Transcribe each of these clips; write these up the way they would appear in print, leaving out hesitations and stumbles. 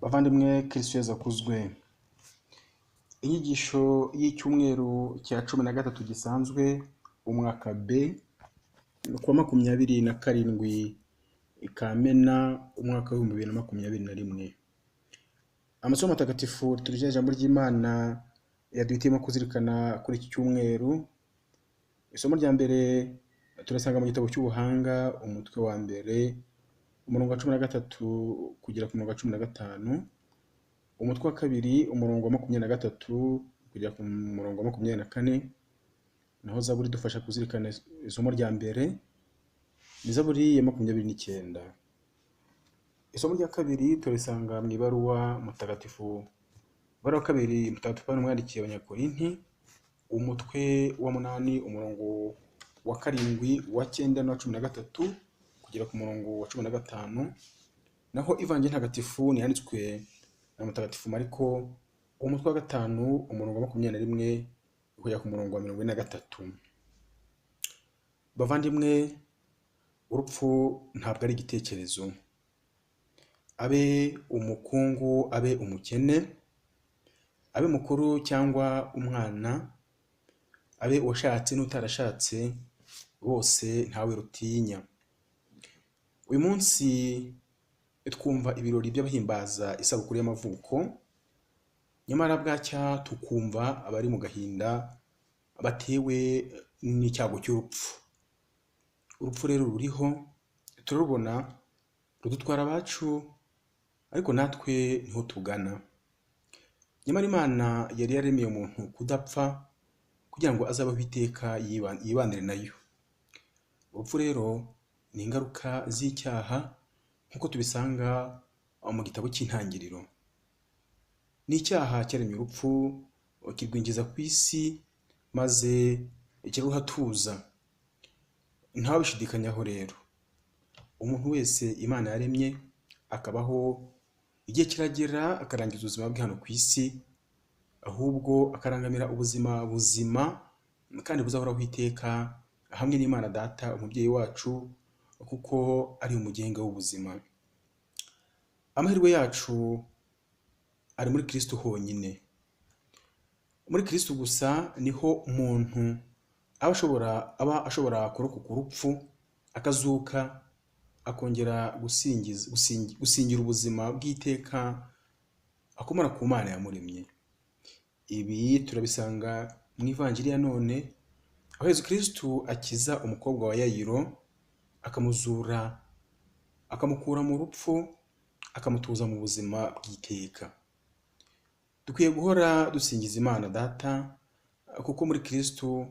Bavandimwe Kristo Yezu akuzwe. Inyigisho y'icyumweru cya 13 gisanzwe umwaka B kuwa 27 Kamena umwaka wa 2021. Amasomo matagatifu turije ijambo ry'Imana yaduhitiyemo kuzirikana kuri iki cyumweru. Isomo rya mbere turasanga mu gitabo cy'ubuhanga umutwe wa mbere umurongo wa 13 kugera ku murongo wa 15, umutwe wa kabiri umurongo wa 23 kugera ku murongo wa 24, naho Zaburi dufasha kuzirikana isomo rya mbere ni Zaburi ya 29. Isomo rya kabiri turisanga mu ibaruwa mutagatifu baruwa kabiri mutagatifu Pawulo mwandikiye Abanyakorinti umutwe wa 8 umurongo wa 7 wa 9 na 13 kugera ku murongo wa 15, naho Ivanjili ntagatifu ni yanditswe na mutagatifu Mariko umutwe wa 5 umurongo wa 21 kugera ku murongo wa 43. Bavandimwe, urupfu ntabwo ari igitekerezo. Abe umukungu, abe umukene, abe mukuru cyangwa umwana, abe uwashatse n'utarashatse, bose ntawe rutinya. Uyu munsi twumva ibirori by'abahimbaza isabukuru y'amavuko, nyamara bwacya tukumva abari mu gahinda batewe n'icyago cy'urupfu. Urupfu rero ruriho, turarubona, rudutwara abacu, ariko natwe niho tugana. Nyamara Imana yari yaremeye umuntu kudapfa kugira ngo azabaho iteka yibanire nayo. Urupfu rero ni ingaruka z'icyaha nk'uko tubisanga mu gitabo cy'Intangiriro. Ni icyaha cyaremye urupfu kirwinjiza ku isi maze kiruhatuza. Ntawabishidikanyaho rero. Umuntu wese Imana yaremye akabaho, igihe kiragera akarangiza ubuzima bwe hano ku isi, ahubwo akarangamira ubuzima buzima kandi buzahoraho iteka hamwe n'Imana Data umubyeyi wacu, kuko ari umugenga w'ubuzima. Amahirwe yacu ari muri Kristo honyine. Muri Kristo gusa niho umuntu aba ashobora kurokoka urupfu, akazuka, akongera gusingira ubuzima bw'iteka akomora ku Mana yamuremye. Ibi turabisanga mu Ivanjili ya none, aho Yezu Kristo akiza umukobwa wa Yayiro, akamuzura, akamukura mu rupfu, akamutuza mu buzima bw'iteka. Dukwiye guhora dusingiza Imana Data, kuko muri Kristo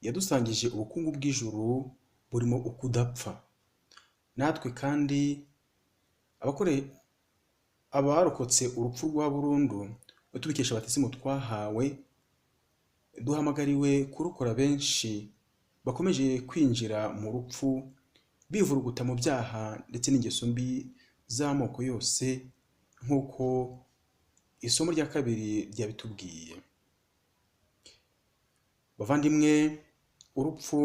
yadusangije ubukungu bw'ijuru burimo ukudapfa. Natwe kandi abarokotse urupfu rwa burundu tubikesha batisimu twahawe, duhamagariwe kurokora benshi bakomeje kwinjira mu rupfu, bivuruguta mu byaha ndetse n'ingeso mbi z'amoko yose, nk'uko isomo rya kabiri ryabitubwiye. Bavandimwe, urupfu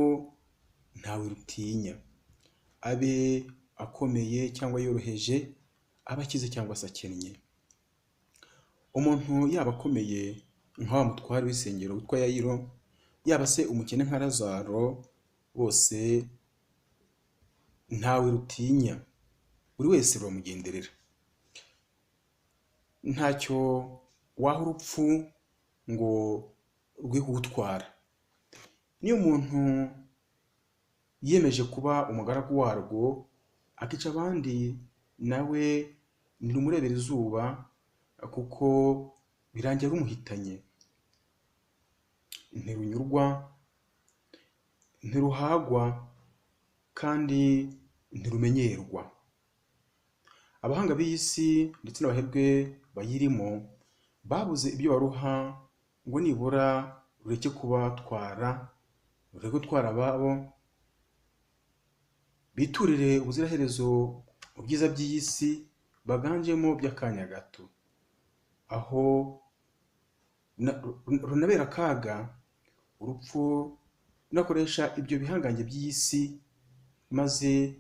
ntawe rutinya. Abe akomeye cyangwa yoroheje, aba akize cyangwa se akennye. Umuntu yaba akomeye nka wa mutware w'isengero witwa Yayiro, yaba se umukene nka Lazaro, bose ntawe rutinya. Buri wese ruramugenderera. Ntacyo waha urupfu ngo rwe kugutwara. Niyo umuntu yiyemeje kuba umugaragu warwo, akica abandi, nawe ntirumurebera izuba, kuko birangira rumuhitanye. Ntirunyurwa, ntiruhagwa, kandi ntirumenyerwa. Abahanga b'iyi si ndetse n'abaherwe bayirimo babuze ibyo baruha ngo nibura rureke kubatwara, rureke gutwara ababo, biturire ubuziraherezo mu byiza by'iyi si baganjemo by'akanya gato, aho runabera akaga urupfu runakoresha ibyo bihangange by'iyi si, maze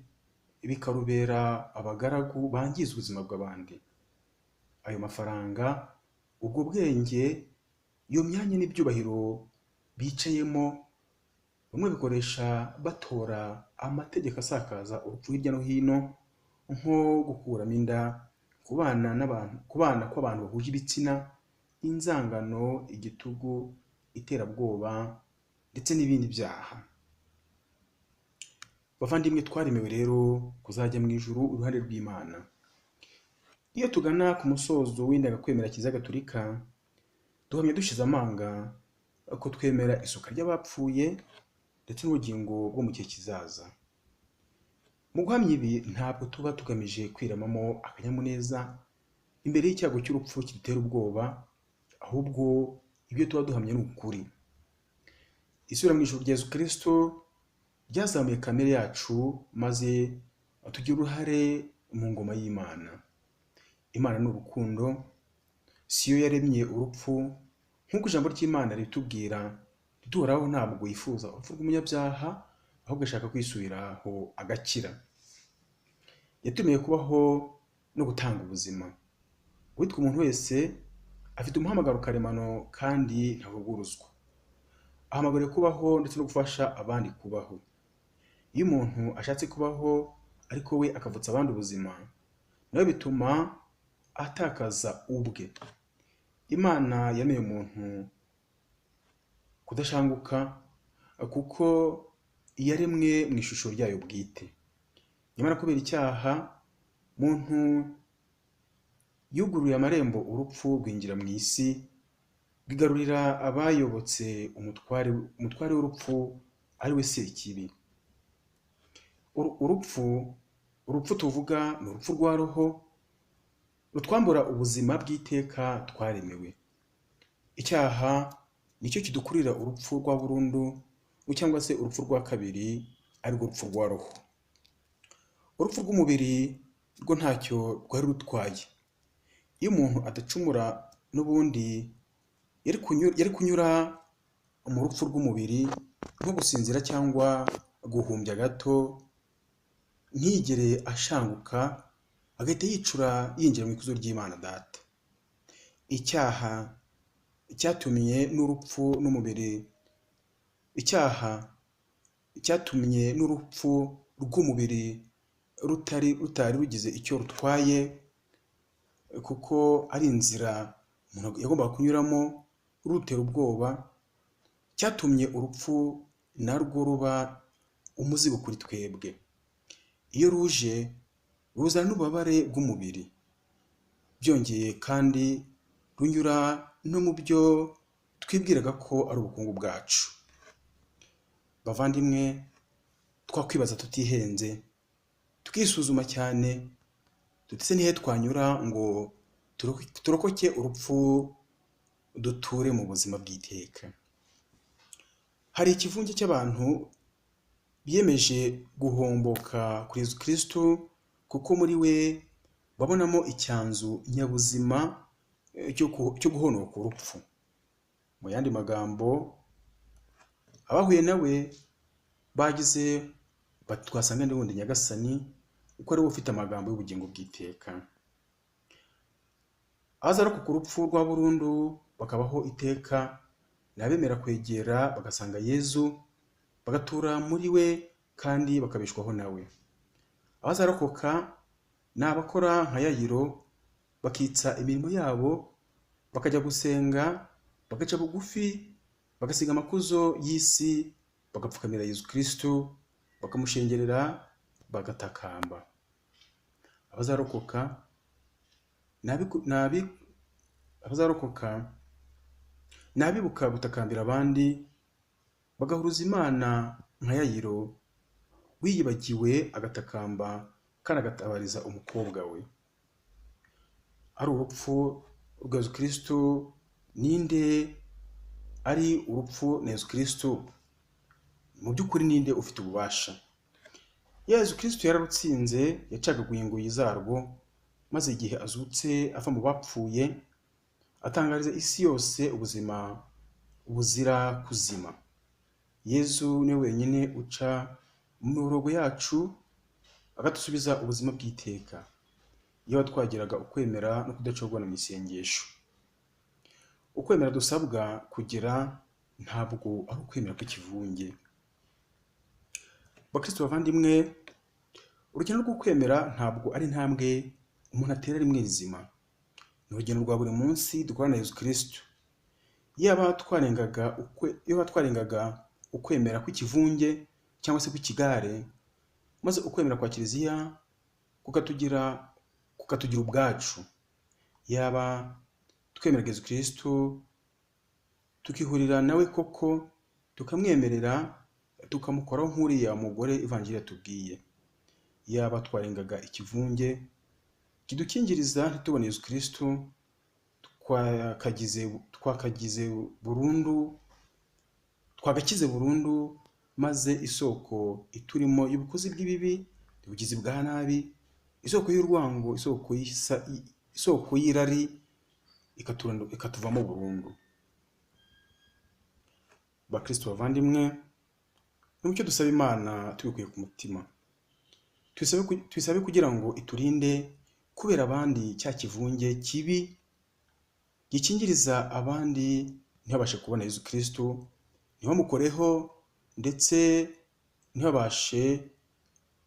bikarubera abagaragu bangiza ubuzima bw'abandi. Ayo mafaranga, ubwo bwenge, iyo myanya n'ibyubahiro bicayemo, bamwe bikoresha batora amategeko asakaza urupfu hirya no hino, nko gukuramo inda, kubana kw'abantu bahuje ibitsina, inzangano, igitugu, iterabwoba ndetse n'ibindi byaha. Bavandimwe, twaremewe rero kuzajya mu ijuru iruhande rw'Imana. Iyo tugana ku musozo w'indangakwemera Kiliziya Gatolika, duhamya dushize amanga ko twemera isuka ry'abapfuye ndetse n'ubugingo bwo mu gihe kizaza. Mu guhamya ibi, ntabwo tuba tugamije kwiramamo akanyamuneza imbere y'icyago cy'urupfu kidutera ubwoba, ahubwo ibyo tuba duhamya ni ukuri. Isubira mu ijuru rya Yezu Kristo ryazamuye kamere yacu, maze tugira uruhare mu ngoma y'Imana. Imana ni urukundo, si yo yaremye urupfu, nk'uko ijambo ry'Imana ritubwira riduhoraho ntabwo yifuza urupfu rw'umunyabyaha, ahubwo ashaka kwisubiraho agakira. Yatumye kubaho no gutanga ubuzima. Uwitwa umuntu wese afite umuhamagaro karemano kandi ntavuguruzwa. Ahamagariwe kubaho ndetse no gufasha abandi kubaho. Iyo umuntu ashatse kubaho ariko we akavutsa abandi ubuzima, nawe bituma atakaza ubwe. Imana yameye umuntu kudashanguka, kuko yaremwe mu ishusho ryayo bwite. Nyamara kubera icyaha, muntu yuguruye amarembo urupfu rwinjira mu isi, bigarurira abayobotse umutware w'urupfu, ari we Sekibi. Urupfu tuvuga ni urupfu rwa roho, rutwambura ubuzima bw'iteka twaremewe. Icyaha nicyo kidukurira urupfu rwa burundu, cyangwa se urupfu rwa kabiri, arirwo rupfu rwa roho. Urupfu rw'umubiri rwo ntacyo rwari rutwaye. Iyo umuntu adacumura, n'ubundi yari kunyura mu rupfu rw'umubiri, nko gusinzira cyangwa guhumbya gato, ntiyigere ashanguka, agahita yicura yinjira mu ikuzo ry'Imana Data. Icyaha cyatumye n'urupfu n'umubiri cyatumye n'urupfu rw'umubiri rutari rugize icyo rutwaye, kuko ari inzira umuntu yagombaga kunyuramo rutera ubwoba. Cyatumye urupfu narwo ruba umuzigo kuri twebwe. Iyo ruje ruzana n'ububabare bw'umubiri, byongeye kandi runyura no mu byo twibwiraga ko ari ubukungu bwacu. Bavandimwe, twakwibaza tutihenze, tukisuzuma cyane, tutise nihe twanyura ngo turokoke urupfu, duture mu buzima bw'iteka. Hari ikivunge cy'abantu biyemeje guhomboka kuri Yezu Kristo, kuko muri we babonamo icyanzu nyabuzima cyo guhonoka urupfu. Mu yandi magambo, abahuye nawe bagize bati twasanga n'ubundi Nyagasani, uko ari we ufite amagambo y'ubugingo bw'iteka. Abazarokoka urupfu rwa burundu bakabaho iteka, ni abemera kwegera bagasanga Yezu, bagatura muri we kandi bakabishwaho nawe. Abazarokoka ni abakora nka Yayiro, bakitsa imirimo yabo, bakajya gusenga, bagaca bugufi, bagasiga amakuzo y'isi, bagapfukamira Yezu Kristo, bakamushengerera, bagatakamba. Abazarokoka ni abibuka gutakambira abandi, bagahuruza Imana nka Yayiro wiyibagiwe, agatakamba kandi agatabariza umukobwa we. Ari urupfu rwa Yezu Kristo ninde? Ari urupfu na Yezu Kristo? Mu by'ukuri ninde ufite ububasha? Yezu Kristo yararutsinze, yacagaguye ingoyi zarwo, maze igihe azutse ava mu bapfuye, atangariza isi yose ubuzima buzira kuzima. Yezu niwe wenyine uca mu mirongo yacu, akadusubiza ubuzima bw'iteka. Iyo twagiraga ukwemera no kudacogora mu isengesho. Ukwemera dusabwa kugira ntabwo ari ukwemera kw'ikivunge. Bakristo bavandimwe, urugendo rwo kwemera ntabwo ari intambwe umuntu atera rimwe rizima. Ni urugendo rwa buri munsi dukorana na Yesu Kristo. Iyo twarengaga ukwemera kw'ikivunge cyangwa se kw'ikigare, maze ukwemera kwa Kiliziya kukatugira ubwacu. Yaba twemera Yesu Kristo tukihurira nawe koko, tukamwemerera, tukamukoraho nk'uriya mugore Ivanjili yatubwiye. Yaba twarengaga ikivunge kidukingiriza ntitubone Yesu Kristo, twagakize burundu, maze isoko iturimo y'ubukozi bw'ibibi, ubugizi bwa nabi, isoko y'urwango, isoko y'irari ikatuvamo burundu. Bakristo bavandimwe, n'umucyo dusaba Imana tubikuye ku mutima. Tusabe kugira ngo iturinde kubera abandi cya kivunge kibi gikingiriza abandi ntibabashe kubona Yesu Kristo, ntibamukoreho ndetse ntibabashe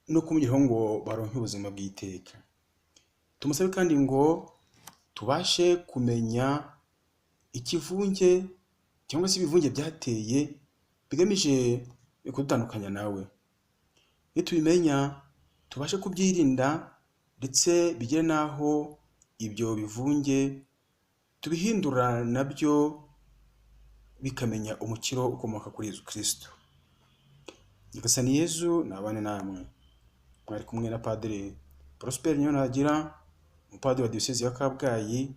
no kumugeraho ngo baronke ubuzima bw'iteka. Tumusabe kandi ngo tubashe kumenya ikivunge cyangwa se ibivunge byateye bigamije kudutandukanya nawe. Iyo tubimenya tubashe kubyirinda, ndetse bigere naho ibyo bivunge tubihindura nabyo bikamenya umukiro ukomoka kuri Yesu Kristo. Nyagasani Yezu nabane namwe. Mwari kumwe na Padiri Prosper Nyonagira, umupadiri wa Diyosezi ya Kabgayi,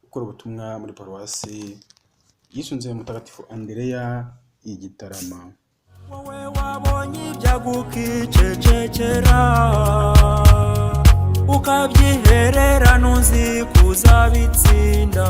ukora ubutumwa muri Paruwasi yisunze Mutagatifu Andereya i Gitarama. Wowe wabonye ibyagukicecekera, ukabyiherera ntuzi kuzabitsinda.